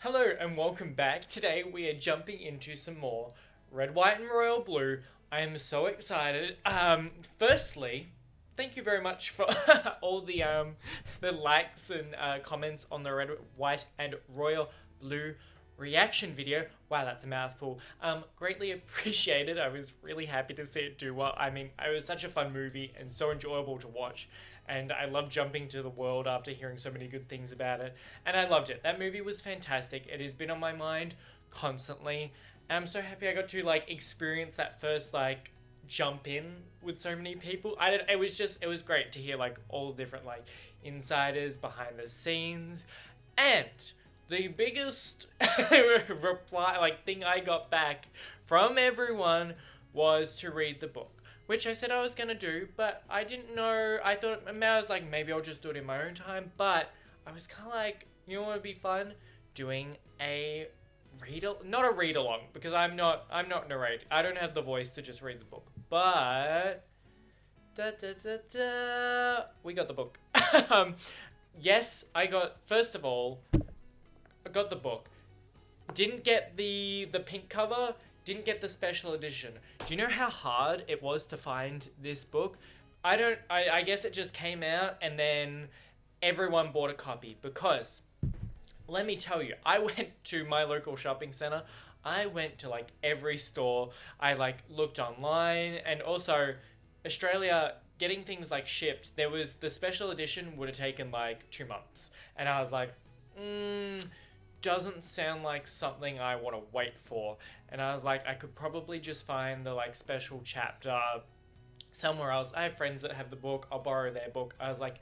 Hello and welcome back. Today we are jumping into some more Red, White and Royal Blue. I am so excited. Firstly, thank you very much for all the likes and comments on the Red, White and Royal Blue reaction video. Wow, that's a mouthful. Greatly appreciated. I was really happy to see it do well. I mean, it was such a fun movie and so enjoyable to watch. And I love jumping to the world after hearing so many good things about it. And I loved it. That movie was fantastic. It has been on my mind constantly. And I'm so happy I got to experience that first jump in with so many people. It was great to hear all different insiders behind the scenes. And the biggest reply thing I got back from everyone was to read the book, which I said I was going to do, but I didn't know. I was like, maybe I'll just do it in my own time, but I was kind of like, you know what would be fun? Doing a not a read along, because I'm not narrating. I don't have the voice to just read the book, but we got the book. Yes, first of all, I got the book. Didn't get the pink cover. Didn't get the special edition. Do you know how hard it was to find this book? I guess it just came out and then everyone bought a copy, because let me tell you, I went to my local shopping center. I went to every store. I looked online, and also Australia getting things shipped. There was the special edition would have taken 2 months. And I was like, doesn't sound like something I want to wait for. And I was like, I could probably just find the special chapter somewhere else. I have friends that have the book. I'll borrow their book. I was like,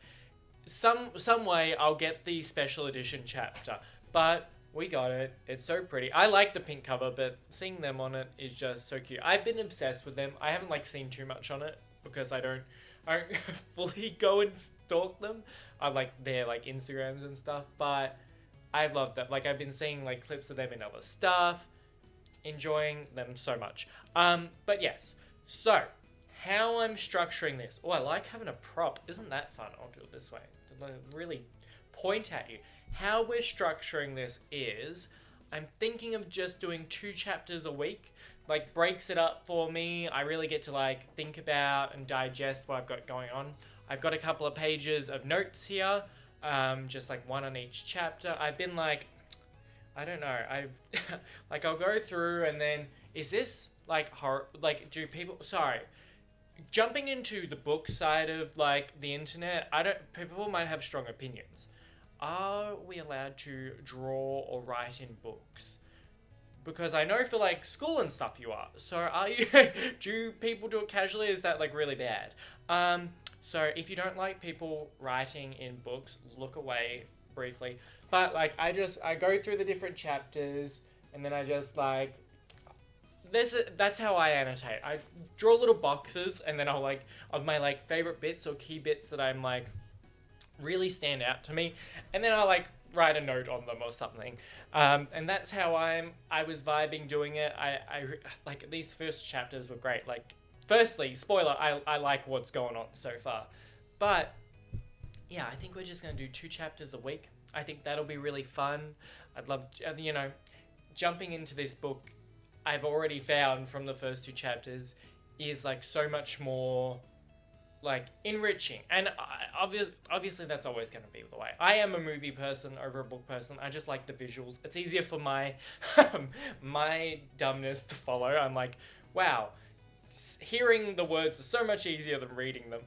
some way I'll get the special edition chapter. But we got it. It's so pretty. I like the pink cover, but seeing them on it is just so cute. I've been obsessed with them. I haven't seen too much on it because I don't fully go and stalk them. I like their Instagrams and stuff, but I love that. I've been seeing clips of them in other stuff, enjoying them so much. But yes, so how I'm structuring this. Oh, I like having a prop. Isn't that fun? I'll do it this way to really point at you. How we're structuring this is I'm thinking of just doing 2 chapters a week. Breaks it up for me. I really get to think about and digest what I've got going on. I've got a couple of pages of notes here. Just one on each chapter. I've been I don't know. I've I'll go through and then is this horror? Do people? Sorry, jumping into the book side of the internet. People might have strong opinions. Are we allowed to draw or write in books? Because I know for school and stuff you are. So are you? Do people do it casually? Is that really bad? So if you don't like people writing in books, look away briefly. But I go through the different chapters and then I just that's how I annotate. I draw little boxes and then I'll of my favorite bits or key bits that I'm really stand out to me, and then I'll write a note on them or something. And that's how I was vibing doing it. I these first chapters were great. Firstly, spoiler, I like what's going on so far. But, yeah, I think we're just going to do 2 chapters a week. I think that'll be really fun. I'd love, jumping into this book, I've already found from the first 2 chapters, is, so much more, enriching. And obviously that's always going to be the way. I am a movie person over a book person. I just like the visuals. It's easier for my, my dumbness to follow. I'm like, wow. Hearing the words is so much easier than reading them.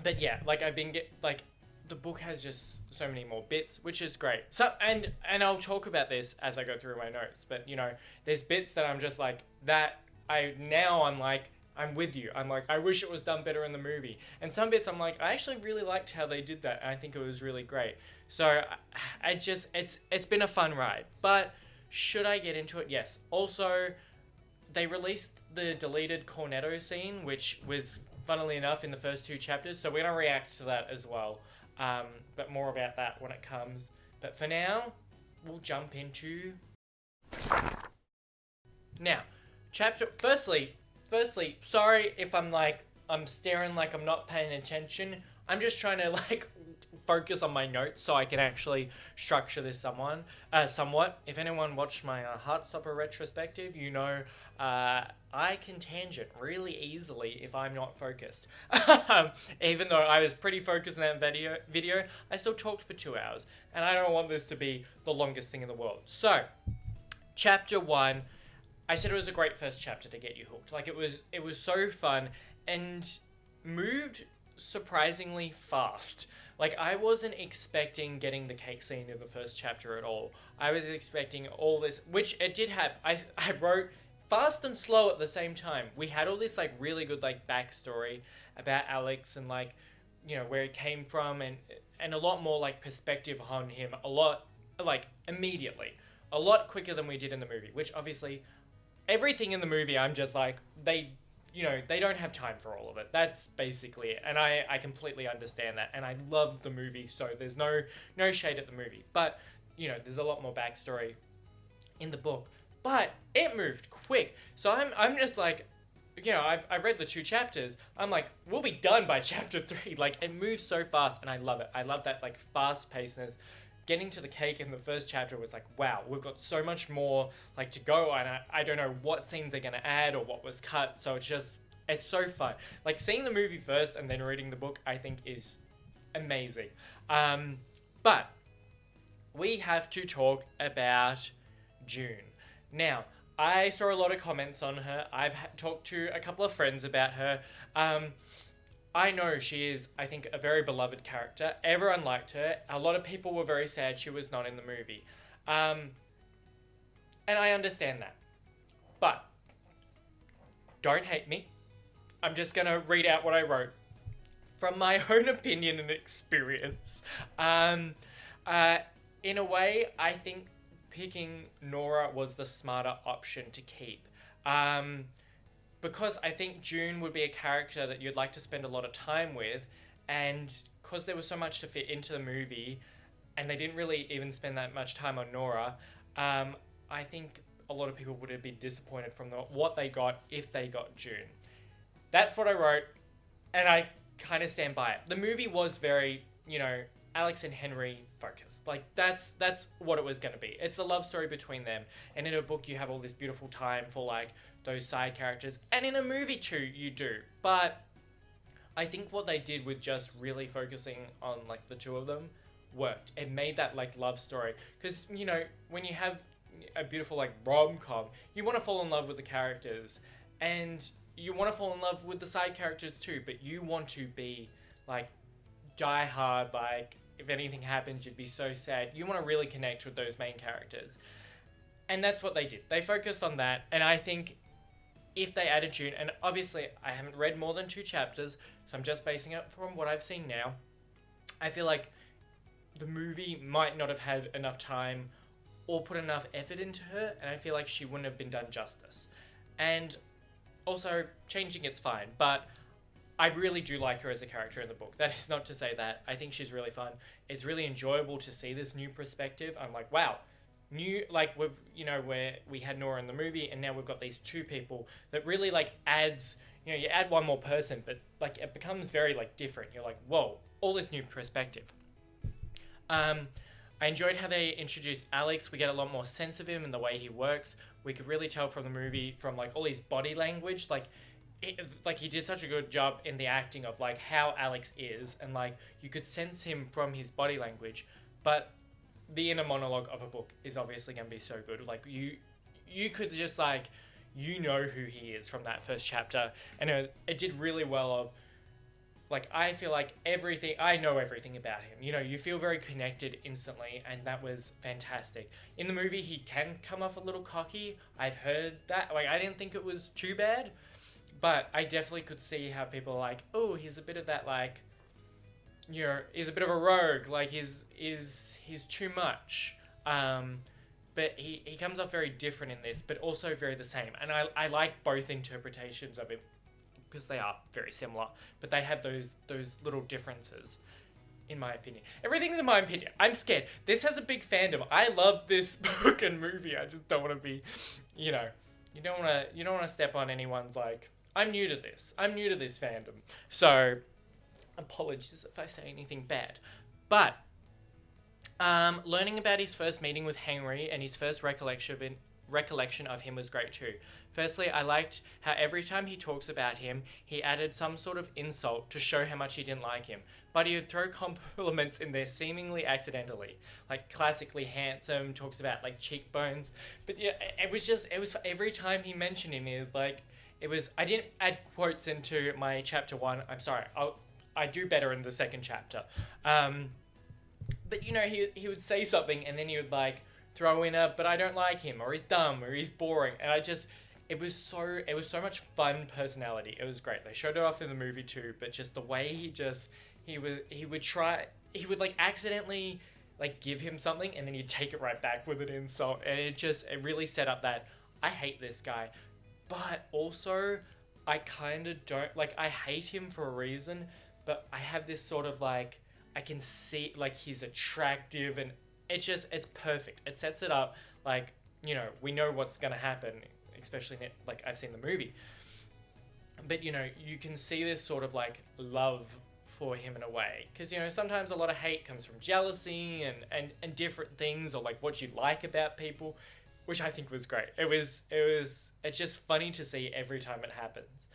But yeah, the book has just so many more bits, which is great. So and I'll talk about this as I go through my notes. But there's bits that I'm just I'm with you. I wish it was done better in the movie. And some bits I actually really liked how they did that. And I think it was really great. So it's been a fun ride. But should I get into it? Yes. Also, they released the deleted Cornetto scene, which was, funnily enough, in the first 2 chapters. So we're going to react to that as well. But more about that when it comes. But for now, we'll jump into... Now, Firstly, sorry if I'm staring I'm not paying attention. I'm just trying to focus on my notes so I can actually structure this somewhat. If anyone watched my Heartstopper retrospective, you know I can tangent really easily if I'm not focused. Even though I was pretty focused in that video, I still talked for 2 hours, and I don't want this to be the longest thing in the world. So, chapter 1, I said it was a great first chapter to get you hooked. Like, it was so fun and moved surprisingly fast. Like, I wasn't expecting getting the cake scene in the first chapter at all. I was expecting all this, which it did have. I wrote fast and slow at the same time. We had all this, like, really good, like, backstory about Alex and, like, you know, where he came from, and a lot more, like, perspective on him, a lot, like, immediately. A lot quicker than we did in the movie, which obviously, everything in the movie, I'm just like, they don't have time for all of it. That's basically it. And I completely understand that. And I love the movie, so there's no shade at the movie. But, you know, there's a lot more backstory in the book. But it moved quick. So I'm just like, you know, I've read the 2 chapters. I'm like, we'll be done by chapter 3. Like, it moves so fast, and I love it. I love that, like, fast-pacedness. Getting to the cake in the first chapter was like, wow, we've got so much more, like, to go, and I don't know what scenes they're going to add or what was cut, so it's so fun. Like, seeing the movie first and then reading the book, I think is amazing. But we have to talk about June. Now, I saw a lot of comments on her. I've talked to a couple of friends about her. I know she is, I think, a very beloved character. Everyone liked her. A lot of people were very sad she was not in the movie. And I understand that. But don't hate me. I'm just going to read out what I wrote. From my own opinion and experience. In a way, I think picking Nora was the smarter option to keep. Because I think June would be a character that you'd like to spend a lot of time with, and because there was so much to fit into the movie, and they didn't really even spend that much time on Nora, I think a lot of people would have been disappointed from what they got if they got June. That's what I wrote, and I kind of stand by it. The movie was very, you know, Alex and Henry focused. Like, that's what it was going to be. It's a love story between them. And in a book, you have all this beautiful time for, like, those side characters. And in a movie, too, you do. But I think what they did with just really focusing on, like, the 2 of them worked. It made that, like, love story. Because, you know, when you have a beautiful, like, rom-com, you want to fall in love with the characters. And you want to fall in love with the side characters, too. But you want to be, like, die hard, like, if anything happens, you'd be so sad. You want to really connect with those main characters. And that's what they did. They focused on that, and I think if they added June, and obviously I haven't read more than 2 chapters, so I'm just basing it from what I've seen now, I feel like the movie might not have had enough time or put enough effort into her, and I feel like she wouldn't have been done justice. And also, changing it's fine, but I really do like her as a character in the book. That is not to say that. I think she's really fun. It's really enjoyable to see this new perspective. I'm like, wow, new, like, we've, you know, where we had Nora in the movie, and now we've got these 2 people that really, like, adds, you know, you add one more person, but, like, it becomes very, like, different. You're like, whoa, all this new perspective. I enjoyed how they introduced Alex. We get a lot more sense of him and the way he works. We could really tell from the movie, from, like, all his body language, like he did such a good job in the acting of, like, how Alex is, and, like, you could sense him from his body language, but the inner monologue of a book is obviously going to be so good. Like, you could just, like, you know who he is from that first chapter, and it did really well of, like, I feel like I know everything about him. You know, you feel very connected instantly, and that was fantastic. In the movie, he can come off a little cocky. I've heard that. Like, I didn't think it was too bad. But I definitely could see how people are like, oh, he's a bit of that, like, you know, he's a bit of a rogue, like, he's too much. But he comes off very different in this, but also very the same. And I like both interpretations of him, because they are very similar, but they have those little differences, in my opinion. Everything's in my opinion. I'm scared. This has a big fandom. I love this book and movie. I just don't want to be, you know, you don't want to step on anyone's, like, I'm new to this fandom. So, apologies if I say anything bad. But learning about his first meeting with Henry and his first recollection of him was great too. Firstly, I liked how every time he talks about him, he added some sort of insult to show how much he didn't like him. But he would throw compliments in there seemingly accidentally. Like classically handsome, talks about like cheekbones. But yeah, it was every time he mentioned him, I didn't add quotes into my chapter 1. I'm sorry. I do better in the second chapter. But he would say something and then he would like throw in but I don't like him, or he's dumb, or he's boring, and it was so much fun personality. It was great. They showed it off in the movie too, but just the way he would like accidentally like give him something and then he'd take it right back with an insult, and it really set up that I hate this guy, but also I kind of don't like, I hate him for a reason, but I have this sort of like, I can see like he's attractive, and it's perfect. It sets it up like, we know what's going to happen, especially like I've seen the movie. But, you can see this sort of like love for him in a way. Because, sometimes a lot of hate comes from jealousy and different things, or like what you like about people, which I think was great. It's just funny to see every time it happens.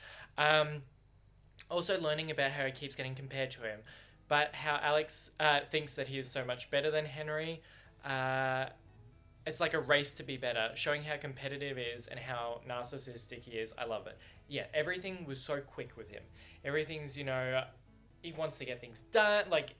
Also learning about how he keeps getting compared to him, but how Alex thinks that he is so much better than Henry. It's like a race to be better, showing how competitive he is and how narcissistic he is. I love it. Yeah, everything was so quick with him. Everything's, he wants to get things done. Like,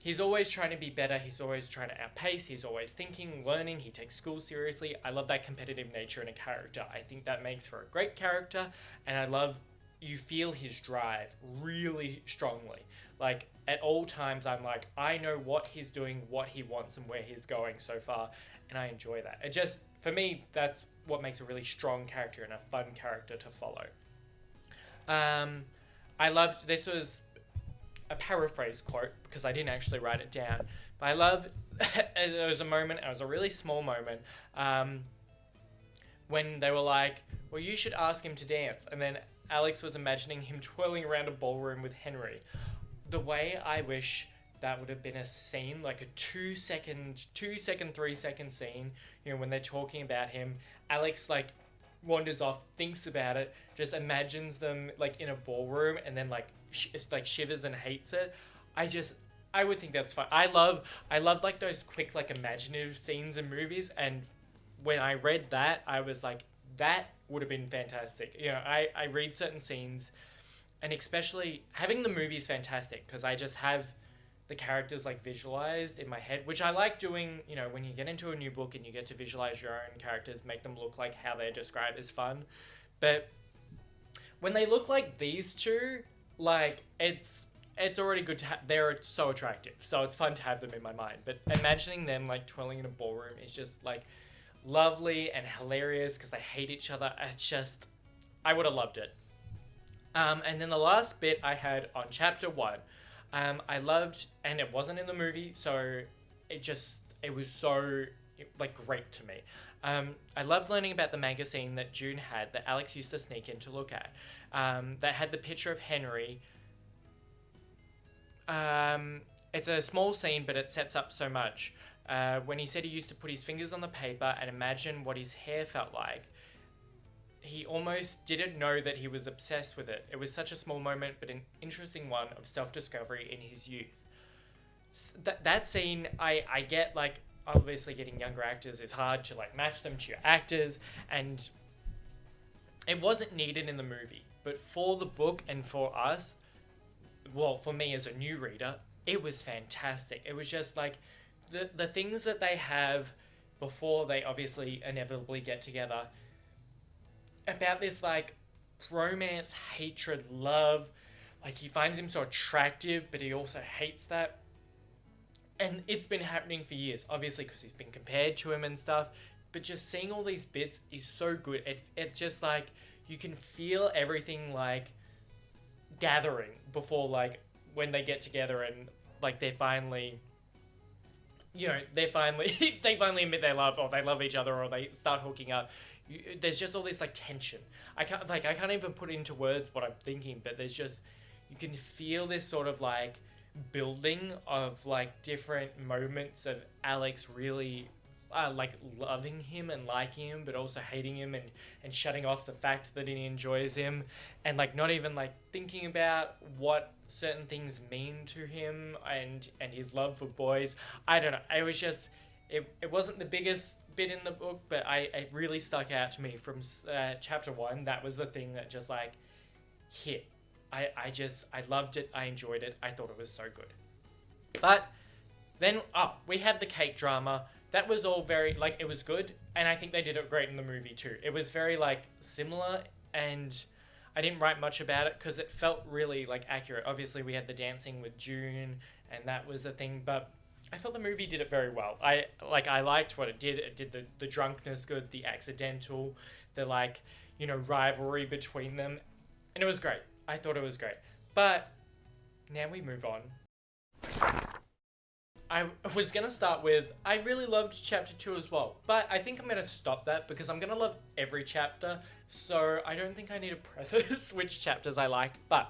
he's always trying to be better. He's always trying to outpace. He's always thinking, learning. He takes school seriously. I love that competitive nature in a character. I think that makes for a great character. And I love, you feel his drive really strongly. Like, at all times, I'm like, I know what he's doing, what he wants, and where he's going so far, and I enjoy that. It just, for me, that's what makes a really strong character and a fun character to follow. I loved, this was a paraphrase quote, because I didn't actually write it down, but I loved, there was a moment, it was a really small moment, when they were like, well, you should ask him to dance, and then Alex was imagining him twirling around a ballroom with Henry. The way I wish that would have been a scene, like a 3 second scene, when they're talking about him, Alex like wanders off, thinks about it, just imagines them like in a ballroom, and then like shivers and hates it. I would think that's fun. I love like those quick like imaginative scenes in movies, and when I read that, I was like, that would have been fantastic. I read certain scenes, and especially having the movie is fantastic because I just have the characters like visualized in my head, which I like doing. When you get into a new book and you get to visualize your own characters, make them look like how they're described, is fun. But when they look like these two, like it's already good to have. They're so attractive, so it's fun to have them in my mind. But imagining them like twirling in a ballroom is just like lovely and hilarious because they hate each other. I would have loved it. And then the last bit I had on chapter 1, I loved, and it wasn't in the movie, so it was so like great to me. I loved learning about the magazine that June had that Alex used to sneak in to look at, that had the picture of Henry. It's a small scene, but it sets up so much. When he said he used to put his fingers on the paper and imagine what his hair felt like, he almost didn't know that he was obsessed with it. It was such a small moment, but an interesting one of self-discovery in his youth. That scene, I get, like, obviously getting younger actors is hard to, like, match them to your actors, and it wasn't needed in the movie. But for the book and for us, well, for me as a new reader, it was fantastic. It was just, like, the things that they have before they obviously inevitably get together, about this like romance, hatred, love, like he finds him so attractive but he also hates that, and it's been happening for years, obviously because he's been compared to him and stuff, but just seeing all these bits is so good. It's just like you can feel everything like gathering before, like when they get together and like they finally they finally admit they love, or they love each other, or they start hooking up. There's just all this like tension. I can't even put into words what I'm thinking, but there's just, you can feel this sort of like building of like different moments of Alex really like loving him and liking him, but also hating him and shutting off the fact that he enjoys him, and like not even like thinking about what certain things mean to him, and his love for boys. I don't know. It was just it wasn't the biggest bit in the book, but it really stuck out to me from chapter one. That was the thing that just like hit. I loved it. I enjoyed it. I thought it was so good. But then, we had the cake drama. That was all very, like, it was good. And I think they did it great in the movie, too. It was very, like, similar. And I didn't write much about it because it felt really, like, accurate. Obviously, we had the dancing with June, and that was a thing. But I felt the movie did it very well. I liked what it did. It did the drunkenness good, the accidental, the, like, rivalry between them. And it was great. I thought it was great. But now we move on. I was going to start with, I really loved chapter 2 as well. But I think I'm going to stop that because I'm going to love every chapter. So I don't think I need to preface which chapters I liked. But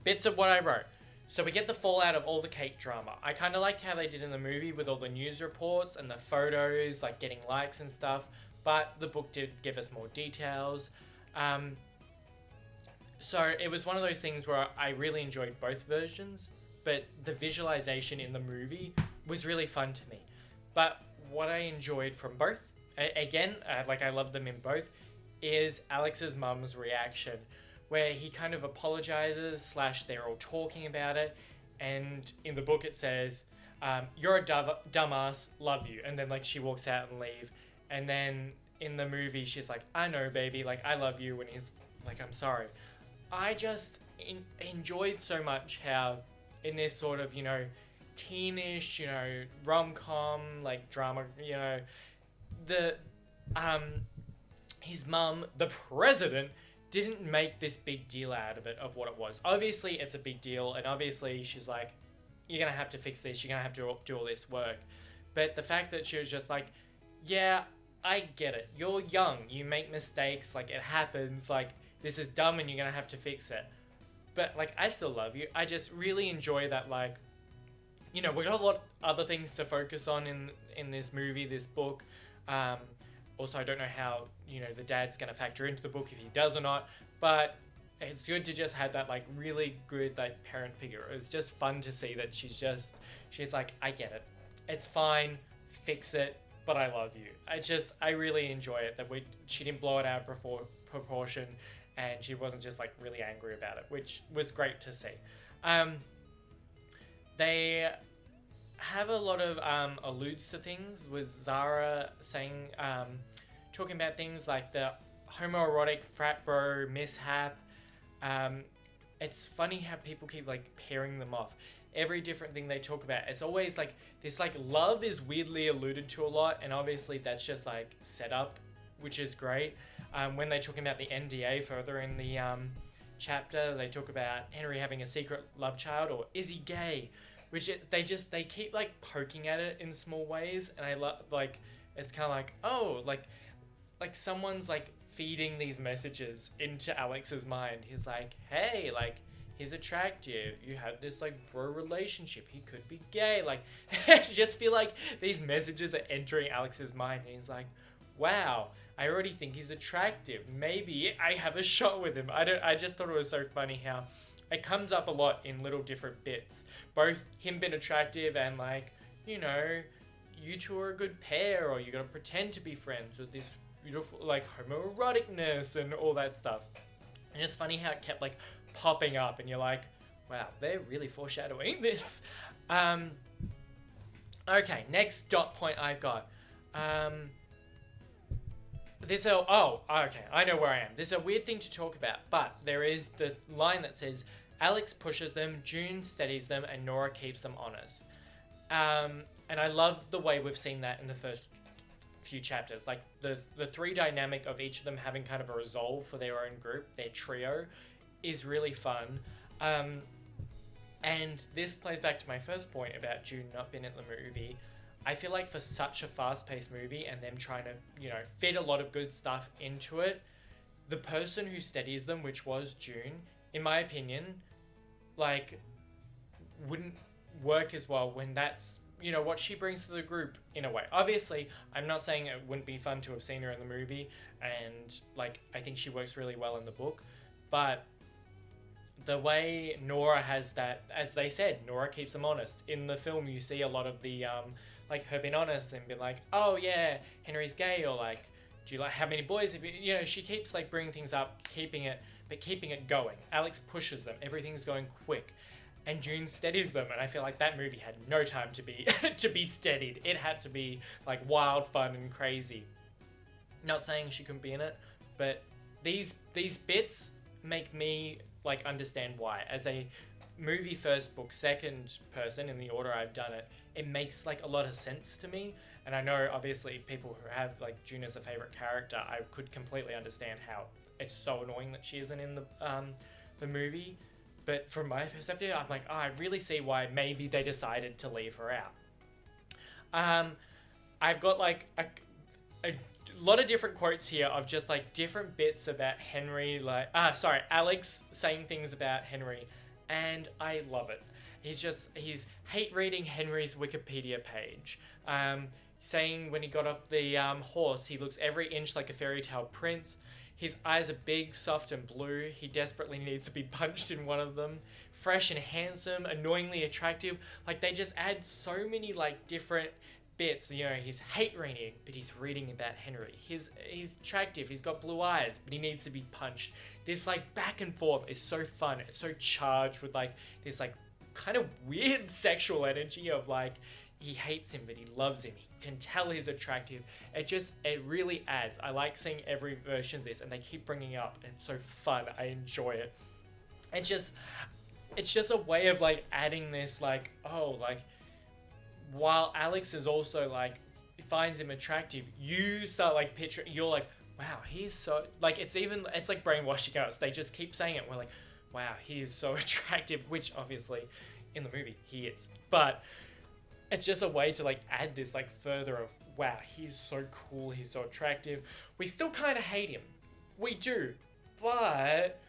bits of what I wrote. So we get the fallout of all the cake drama. I kind of liked how they did in the movie with all the news reports and the photos, like getting likes and stuff. But the book did give us more details. So it was one of those things where I really enjoyed both versions, but the visualization in the movie was really fun to me. But what I enjoyed from both, again, like I loved them in both, is Alex's mum's reaction, where he kind of apologizes, / they're all talking about it, and in the book it says, you're a dumbass, love you, and then like she walks out and leave, and then in the movie she's like, I know baby, like I love you, when he's like, I'm sorry. I just enjoyed so much how in this sort of, teenish, rom-com, like drama, his mum, the president, didn't make this big deal out of it, of what it was. Obviously, it's a big deal, and obviously she's like, you're going to have to fix this, you're going to have to do all this work. But the fact that she was just like, yeah, I get it. You're young, you make mistakes, like it happens, like this is dumb and you're going to have to fix it. But, like, I still love you. I just really enjoy that, like, we got a lot of other things to focus on in this movie, this book. Also, I don't know how, the dad's going to factor into the book, if he does or not. But it's good to just have that, like, really good, like, parent figure. It's just fun to see that she's like, I get it. It's fine. Fix it. But I love you. I really enjoy it that she didn't blow it out of proportion. And she wasn't just like really angry about it, which was great to see. They have a lot of alludes to things, with Zara saying, talking about things like the homoerotic frat bro mishap. It's funny how people keep like pairing them off. Every different thing they talk about, it's always like this, like love is weirdly alluded to a lot, and obviously that's just like set up, which is great. When they talk about the NDA further in the chapter, they talk about Henry having a secret love child, or is he gay? Which they keep like poking at it in small ways, and I love, like, it's kind of like, oh, like someone's like feeding these messages into Alex's mind. He's like, hey, like he's attractive, you have this like bro relationship, he could be gay, like I just feel like these messages are entering Alex's mind, and he's like, wow, I already think he's attractive. Maybe I have a shot with him. I just thought it was so funny how it comes up a lot in little different bits. Both him being attractive and like, you two are a good pair, or you gotta pretend to be friends with this beautiful like homoeroticness and all that stuff. And it's funny how it kept like popping up, and you're like, wow, they're really foreshadowing this. Okay, next dot point I've got. Okay, I know where I am. There's a weird thing to talk about, but there is the line that says, Alex pushes them, June steadies them, and Nora keeps them honest. And I love the way we've seen that in the first few chapters. Like, the three dynamic of each of them having kind of a resolve for their own group, their trio, is really fun. And this plays back to my first point about June not being in the movie. I feel like for such a fast-paced movie and them trying to, fit a lot of good stuff into it, the person who steadies them, which was June, in my opinion, like, wouldn't work as well when that's, you know, what she brings to the group in a way. Obviously, I'm not saying it wouldn't be fun to have seen her in the movie, and like I think she works really well in the book, but the way Nora has that, as they said, Nora keeps them honest. In the film, you see a lot of the like her being honest and be like, oh yeah, Henry's gay, or like, do you like, how many boys have you, you know, she keeps like bringing things up, keeping it going. Alex pushes them, everything's going quick. And June steadies them, and I feel like that movie had no time to be to be steadied. It had to be like wild, fun, and crazy. Not saying she couldn't be in it, but these bits make me like understand why. As a movie first, book second person in the order I've done it, it makes like a lot of sense to me. And I know obviously people who have like June as a favorite character, I could completely understand how it's so annoying that she isn't in the movie. But from my perspective, I'm like, oh, I really see why maybe they decided to leave her out. I've got like a lot of different quotes here of just like different bits about Henry, like, Alex saying things about Henry, and I love it. He's hate reading Henry's Wikipedia page. Saying when he got off the horse, he looks every inch like a fairy tale prince. His eyes are big, soft, and blue. He desperately needs to be punched in one of them. Fresh and handsome, annoyingly attractive. Like, they just add so many, like, different bits. You know, he's hate reading, but he's reading about Henry. He's attractive. He's got blue eyes, but he needs to be punched. This, like, back and forth is so fun. It's so charged with, like, this, like, kind of weird sexual energy of, like, he hates him, but he loves him. He can tell he's attractive. It really adds. I like seeing every version of this, and they keep bringing it up. And it's so fun. I enjoy it. It's just a way of like adding this, like, oh, like, while Alex is also like finds him attractive, you start like picturing. You're like, wow, he's so like. It's like brainwashing us. They just keep saying it. We're like, wow, he is so attractive. Which obviously, in the movie, he is, but. It's just a way to like add this like further of, wow, he's so cool, he's so attractive. We still kind of hate him. We do. But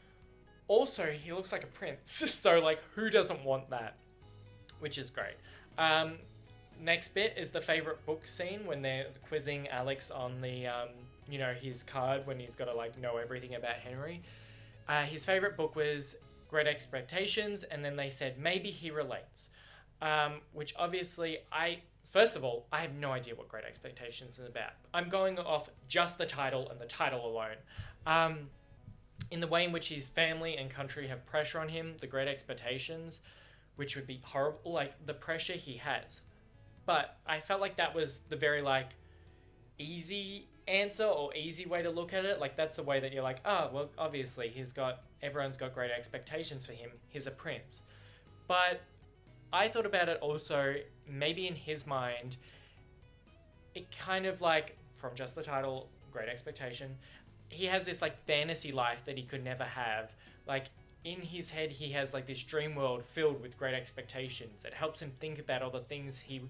also he looks like a prince. So like, who doesn't want that? Which is great. Next bit is the favorite book scene when they're quizzing Alex on the, you know, his card when he's got to like know everything about Henry. His favorite book was Great Expectations, and then they said maybe he relates. Which obviously first of all, I have no idea what Great Expectations is about. I'm going off just the title and the title alone. In the way in which his family and country have pressure on him, the Great Expectations, which would be horrible, like the pressure he has. But I felt like that was the very like easy answer or easy way to look at it. Like that's the way that you're like, oh, well, obviously everyone's got great expectations for him. He's a prince. But I thought about it also, maybe in his mind, it kind of like, from just the title, Great Expectation, he has this like fantasy life that he could never have. Like in his head, he has like this dream world filled with great expectations. It helps him think about all the things he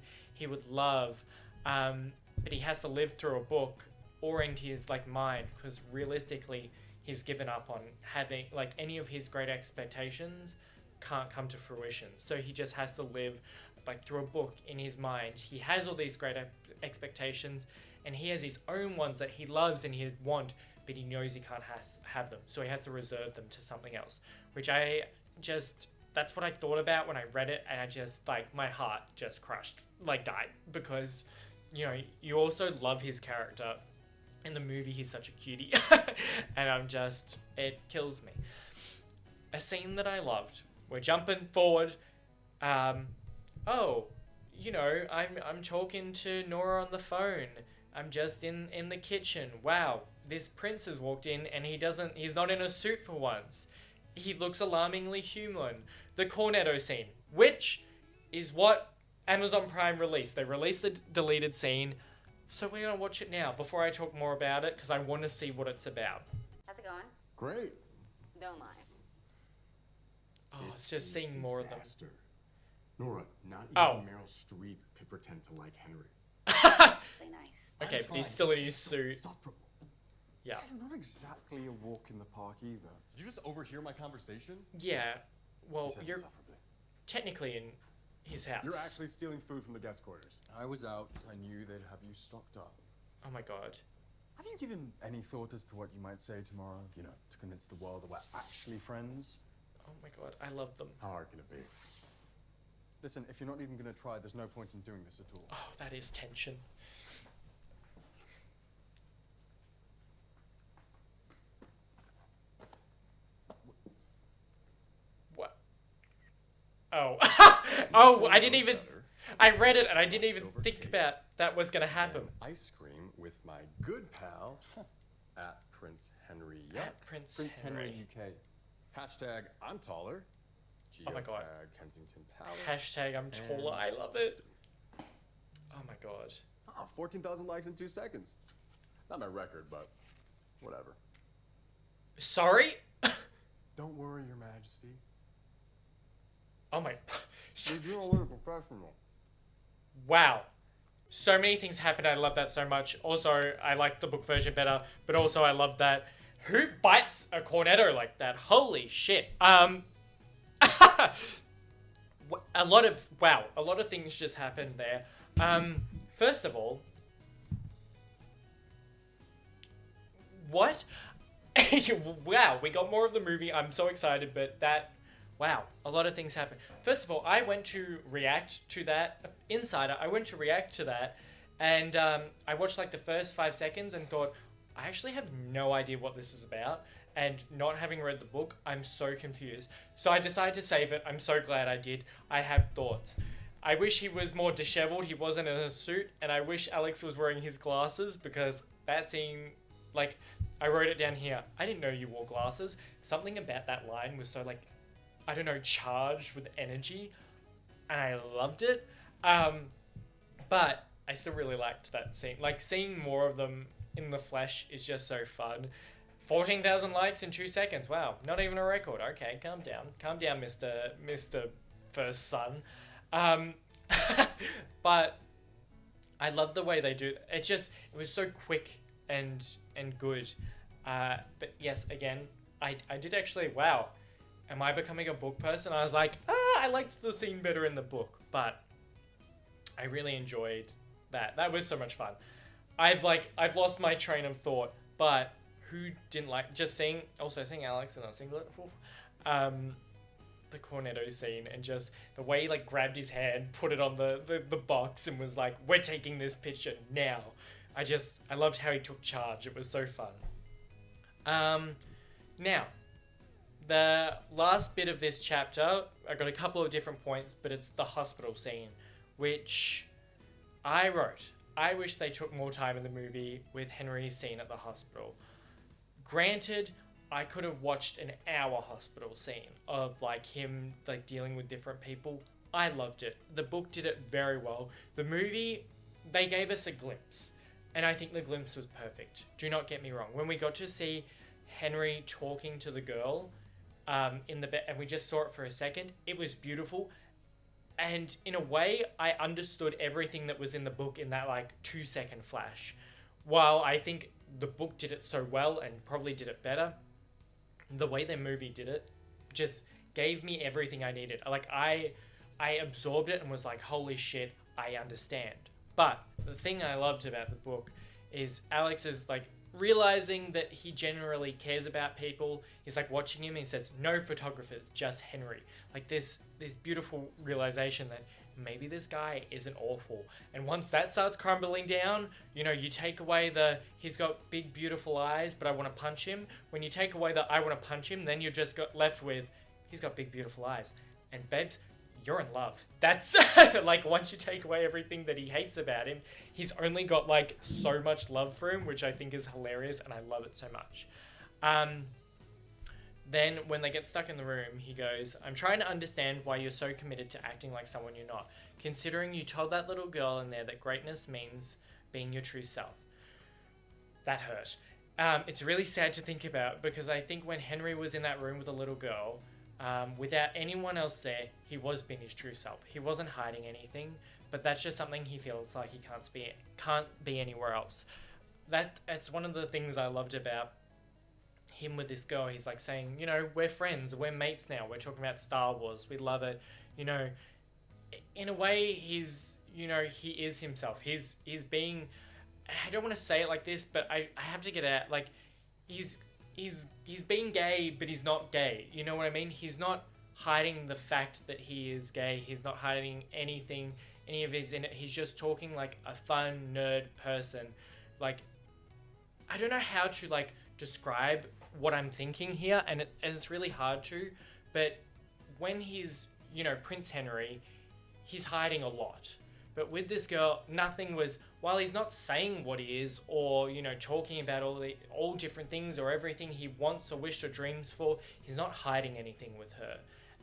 would love. But he has to live through a book or into his like mind, because realistically, he's given up on having like any of his great expectations can't come to fruition. So he just has to live like through a book in his mind. He has all these great expectations, and he has his own ones that he loves and he'd want, but he knows he can't have them. So he has to reserve them to something else, which that's what I thought about when I read it. And I just like, my heart just crushed, like died, because, you know, you also love his character. In the movie, he's such a cutie. And it kills me. A scene that I loved. We're jumping forward. You know, I'm talking to Nora on the phone. I'm just in the kitchen. Wow, this prince has walked in and he's not in a suit for once. He looks alarmingly human. The Cornetto Scene, which is what Amazon Prime released. They released the deleted scene. So we're going to watch it now before I talk more about it, because I want to see what it's about. How's it going? Great. Don't lie. Oh, it's just seeing more of them. Nora, not even Meryl Streep could pretend to like Henry. Actually nice. Okay, but he's still in his suit. Yeah. Not exactly a walk in the park either. Did you just overhear my conversation? Yeah. Well, He said you're... insufferably. technically in his house. You're actually stealing food from the guest quarters. I was out. I knew they'd have you stocked up. Oh my god. Have you given any thought as to what you might say tomorrow? You know, to convince the world that we're actually friends? Oh my god, I love them. How hard can it be? Listen, if you're not even going to try, there's no point in doing this at all. Oh, that is tension. What? Oh. Oh, I didn't even... I read it and I didn't even think about that was going to happen. Ice cream with my good pal at Prince Henry Yuck. At Prince Henry UK. Hashtag I'm taller. Oh my God. Geotag Kensington Palace. Hashtag I'm taller. I love it. Oh my god. Oh, 14,000 likes in 2 seconds. Not my record, but whatever. Sorry? Don't worry, Your Majesty. Oh my... You're doing a little professional. Wow. So many things happened. I love that so much. Also, I like the book version better, but also I love that. Who bites a cornetto like that? Holy shit. A lot of things just happened there. First of all, what? Wow, we got more of the movie. I'm so excited, but wow, a lot of things happened. First of all, I went to react to that. Insider, I went to react to that, and I watched like the first 5 seconds and thought, I actually have no idea what this is about. And not having read the book, I'm so confused. So I decided to save it. I'm so glad I did. I have thoughts. I wish he was more disheveled. He wasn't in a suit. And I wish Alex was wearing his glasses, because that scene, like, I wrote it down here. I didn't know you wore glasses. Something about that line was so, like, I don't know, charged with energy. And I loved it. But I still really liked that scene. Like, seeing more of them in the flesh is just so fun. 14,000 likes in 2 seconds. Wow, not even a record. Okay, calm down. Calm down, Mr. First Son. But I love the way they do it. It was so quick and good. But yes, again, I did actually, wow. Am I becoming a book person? I was like, I liked the scene better in the book, but I really enjoyed that. That was so much fun. I've lost my train of thought, but who didn't like just seeing Alex in a singlet? The Cornetto scene, and just the way he like grabbed his hand, put it on the box, and was like, we're taking this picture now. I loved how he took charge. It was so fun. Now, the last bit of this chapter, I got a couple of different points, but it's the hospital scene, which I wrote. I wish they took more time in the movie with Henry's scene at the hospital. Granted, I could have watched an hour hospital scene of like him like dealing with different people. I loved it. The book did it very well. The movie, they gave us a glimpse, and I think the glimpse was perfect. Do not get me wrong. When we got to see Henry talking to the girl in the bed, and we just saw it for a second, it was beautiful. And in a way, I understood everything that was in the book in that like 2 second flash. While I think the book did it so well and probably did it better, the way the movie did it just gave me everything I needed. Like I absorbed it and was like, holy shit, I understand. But the thing I loved about the book is Alex is like realizing that he generally cares about people. He's like watching him and he says, no photographers, just Henry. Like this beautiful realization that maybe this guy isn't awful. And once that starts crumbling down, you know, you take away he's got big beautiful eyes, but I want to punch him. When you take away I want to punch him, then you're just left with, he's got big beautiful eyes. And babes, you're in love. That's like, once you take away everything that he hates about him, he's only got like so much love for him, which I think is hilarious, and I love it so much. Then when they get stuck in the room, he goes, I'm trying to understand why you're so committed to acting like someone you're not, considering you told that little girl in there that greatness means being your true self. That hurt. It's really sad to think about, because I think when Henry was in that room with the little girl, without anyone else there, he was being his true self. He wasn't hiding anything, but that's just something he feels like he can't be anywhere else. That's one of the things I loved about him with this girl. He's like saying, you know, we're friends, we're mates now, we're talking about Star Wars, we love it, you know, in a way, he's, you know, he is himself. He's being, I don't want to say it like this, but I have to get out, like, he's being gay, but he's not gay. You know what I mean? He's not hiding the fact that he is gay. He's not hiding anything, any of his in it. He's just talking like a fun nerd person. Like, I don't know how to like describe what I'm thinking here, and it's really hard to, but when he's, you know, Prince Henry, he's hiding a lot. But with this girl, nothing was, while he's not saying what he is, or, you know, talking about all different things, or everything he wants or wished or dreams for, he's not hiding anything with her.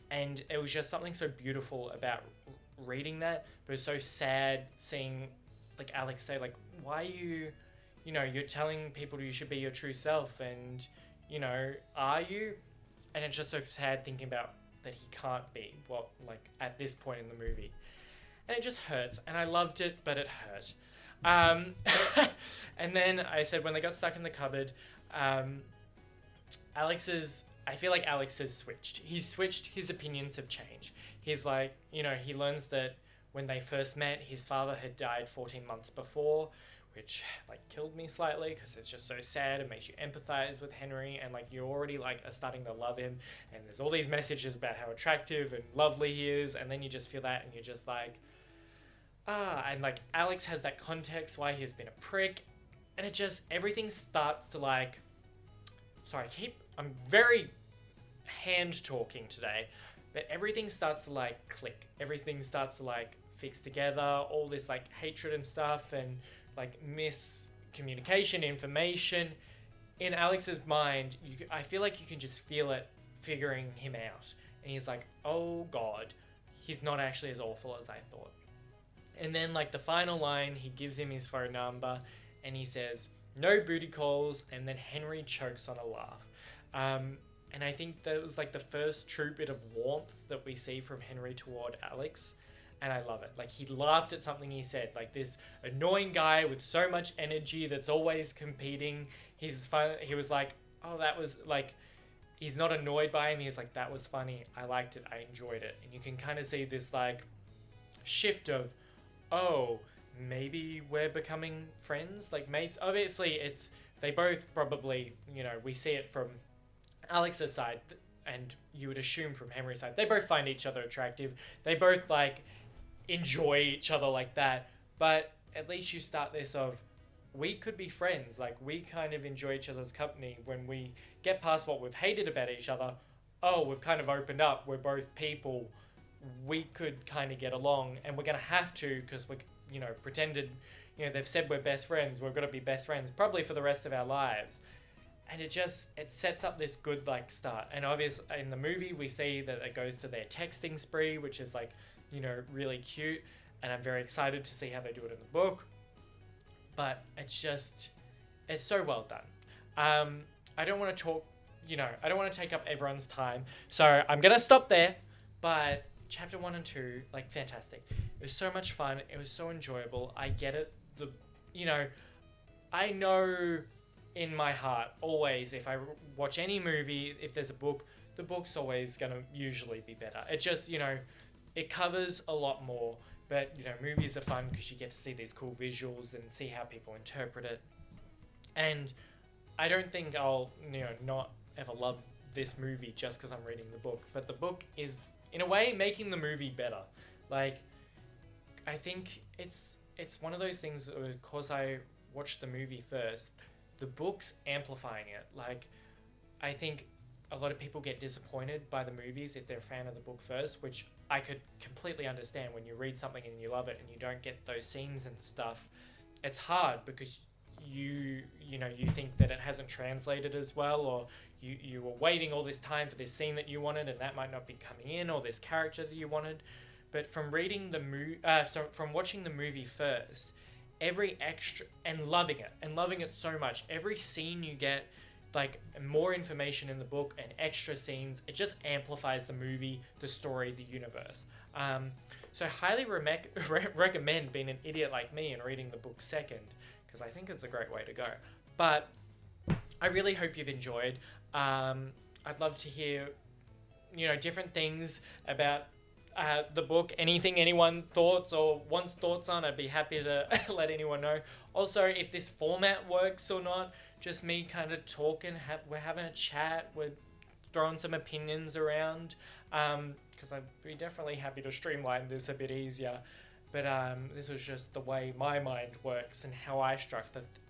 And it was just something so beautiful about reading that, but it's so sad seeing, like, Alex say, like, why you know, you're telling people you should be your true self, and, you know, are you? And it's just so sad thinking about that he can't be, well, like, at this point in the movie. And it just hurts, and I loved it, but it hurt. And then I said when they got stuck in the cupboard, I feel like Alex has switched. He's switched, his opinions have changed. He's like, you know, he learns that when they first met, his father had died 14 months before, which, like, killed me slightly, because it's just so sad. It makes you empathize with Henry, and, like, you already, like, are starting to love him, and there's all these messages about how attractive and lovely he is, and then you just feel that, and you're just like, and, like, Alex has that context why he has been a prick, and it just, everything starts to, like, sorry, I'm very hand-talking today, but everything starts to, like, click. Everything starts to, like, fix together, all this, like, hatred and stuff, and, like, miscommunication, information. In Alex's mind, I feel like you can just feel it figuring him out. And he's like, oh God, he's not actually as awful as I thought. And then, like, the final line, he gives him his phone number, and he says, no booty calls, and then Henry chokes on a laugh. And I think that was, like, the first true bit of warmth that we see from Henry toward Alex. And I love it. Like, he laughed at something he said. Like, this annoying guy with so much energy that's always competing. He was like, oh, that was, like, he's not annoyed by him. He's like, that was funny. I liked it. I enjoyed it. And you can kind of see this, like, shift of, oh, maybe we're becoming friends, like mates. Obviously, they both probably, you know, we see it from Alex's side, and you would assume from Henry's side, they both find each other attractive. They both, like, enjoy each other like that. But at least you start this of, we could be friends. Like, we kind of enjoy each other's company. When we get past what we've hated about each other, oh, we've kind of opened up. We're both people. We could kind of get along, and we're going to have to, because we're, you know, pretended, you know, they've said we're best friends. We're going to be best friends probably for the rest of our lives. And it sets up this good, like, start. And obviously in the movie we see that it goes to their texting spree, which is, like, you know, really cute, and I'm very excited to see how they do it in the book. But it's so well done. I don't want to talk, you know, I don't want to take up everyone's time, so I'm going to stop there. But chapter 1 and 2, like, fantastic. It was so much fun. It was so enjoyable. I get it. You know, I know in my heart, always, if I watch any movie, if there's a book, the book's always going to usually be better. It just, you know, it covers a lot more. But, you know, movies are fun because you get to see these cool visuals and see how people interpret it. And I don't think I'll, you know, not ever love this movie just because I'm reading the book. But the book is, in a way, making the movie better. Like, I think it's one of those things, because I watched the movie first, the book's amplifying it. Like, I think a lot of people get disappointed by the movies if they're a fan of the book first, which I could completely understand. When you read something and you love it and you don't get those scenes and stuff, it's hard because you think that it hasn't translated as well, or you were waiting all this time for this scene that you wanted and that might not be coming in, or this character that you wanted. But from reading from watching the movie first, every extra, and loving it so much, every scene you get, like, more information in the book and extra scenes, it just amplifies the movie, the story, the universe. So I highly recommend being an idiot like me and reading the book second, because I think it's a great way to go. But I really hope you've enjoyed. I'd love to hear, you know, different things about the book, anything anyone thoughts or wants thoughts on, I'd be happy to let anyone know. Also, if this format works or not, just me kind of talking, we're having a chat, we're throwing some opinions around, because I'd be definitely happy to streamline this a bit easier. But this was just the way my mind works and how I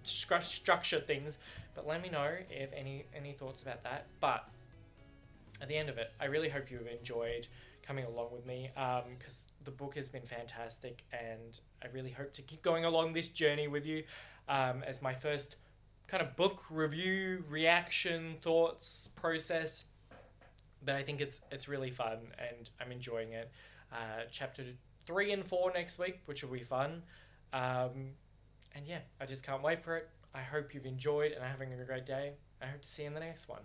structure things. But let me know if any thoughts about that. But at the end of it, I really hope you've enjoyed coming along with me, because the book has been fantastic, and I really hope to keep going along this journey with you as my first kind of book review, reaction, thoughts process. But I think it's really fun, and I'm enjoying it. Chapter 3 and 4 next week, which will be fun. And yeah, I just can't wait for it. I hope you've enjoyed and are having a great day. I hope to see you in the next one.